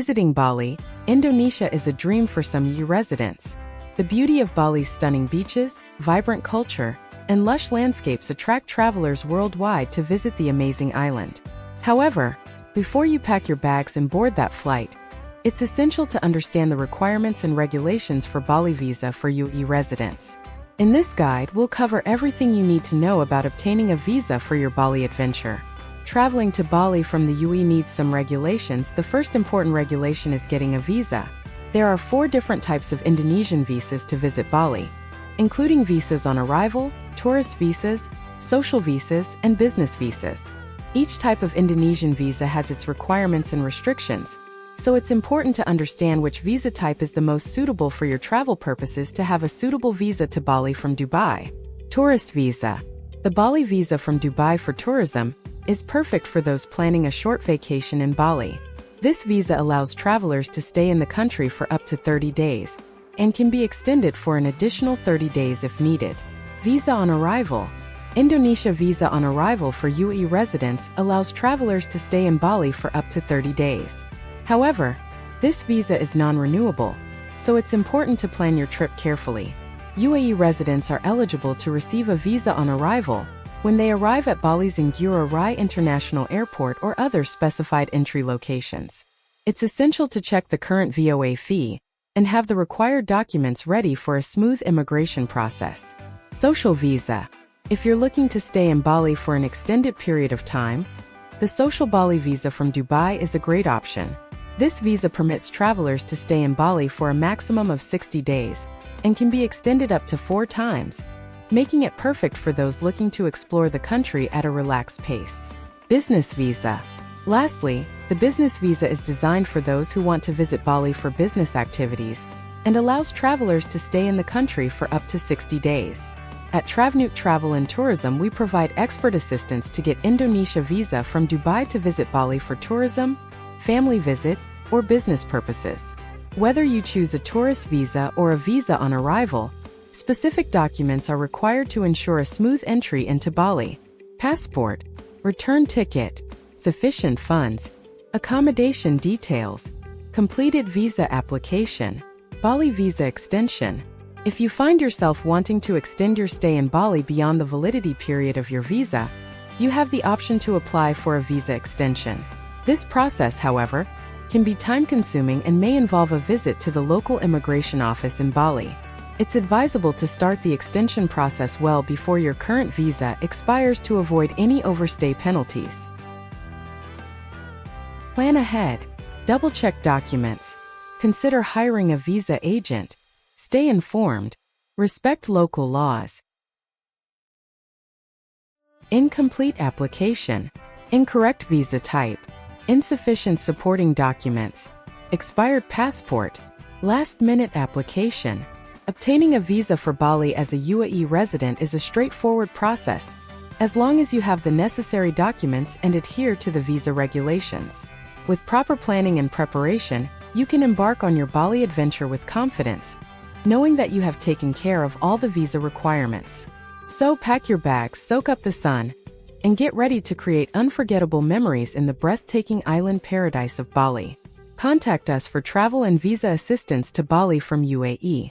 Visiting Bali, Indonesia is a dream for some UAE residents. The beauty of Bali's stunning beaches, vibrant culture, and lush landscapes attract travelers worldwide to visit the amazing island. However, before you pack your bags and board that flight, it's essential to understand the requirements and regulations for Bali visa for UAE residents. In this guide, we'll cover everything you need to know about obtaining a visa for your Bali adventure. Traveling to Bali from the UAE needs some regulations. The first important regulation is getting a visa. There are 4 different types of Indonesian visas to visit Bali, including visas on arrival, tourist visas, social visas, and business visas. Each type of Indonesian visa has its requirements and restrictions, so it's important to understand which visa type is the most suitable for your travel purposes. To have a suitable visa to Bali from Dubai. Tourist visa. The Bali visa from Dubai for tourism is perfect for those planning a short vacation in Bali. This visa allows travelers to stay in the country for up to 30 days and can be extended for an additional 30 days if needed. Visa on arrival. Indonesia visa on arrival for UAE residents allows travelers to stay in Bali for up to 30 days. However, this visa is non-renewable, so it's important to plan your trip carefully. UAE residents are eligible to receive a visa on arrival when they arrive at Bali's Ngurah Rai International Airport or other specified entry locations. It's essential to check the current VOA fee and have the required documents ready for a smooth immigration process. Social visa. If you're looking to stay in Bali for an extended period of time, the Social Bali visa from Dubai is a great option. This visa permits travelers to stay in Bali for a maximum of 60 days and can be extended up to 4 times, making it perfect for those looking to explore the country at a relaxed pace. Business visa. Lastly, the business visa is designed for those who want to visit Bali for business activities and allows travelers to stay in the country for up to 60 days. At TravNook Travel and Tourism, we provide expert assistance to get Indonesia visa from Dubai to visit Bali for tourism, family visit, or business purposes. Whether you choose a tourist visa or a visa on arrival, specific documents are required to ensure a smooth entry into Bali. Passport, return ticket, sufficient funds, accommodation details, completed visa application, Bali visa extension. If you find yourself wanting to extend your stay in Bali beyond the validity period of your visa, you have the option to apply for a visa extension. This process, however, can be time-consuming and may involve a visit to the local immigration office in Bali. It's advisable to start the extension process well before your current visa expires to avoid any overstay penalties. Plan ahead. Double-check documents. Consider hiring a visa agent. Stay informed. Respect local laws. Incomplete application. Incorrect visa type. Insufficient supporting documents. Expired passport. Last-minute application. Obtaining a visa for Bali as a UAE resident is a straightforward process, as long as you have the necessary documents and adhere to the visa regulations. With proper planning and preparation, you can embark on your Bali adventure with confidence, knowing that you have taken care of all the visa requirements. So pack your bags, soak up the sun, and get ready to create unforgettable memories in the breathtaking island paradise of Bali. Contact us for travel and visa assistance to Bali from UAE.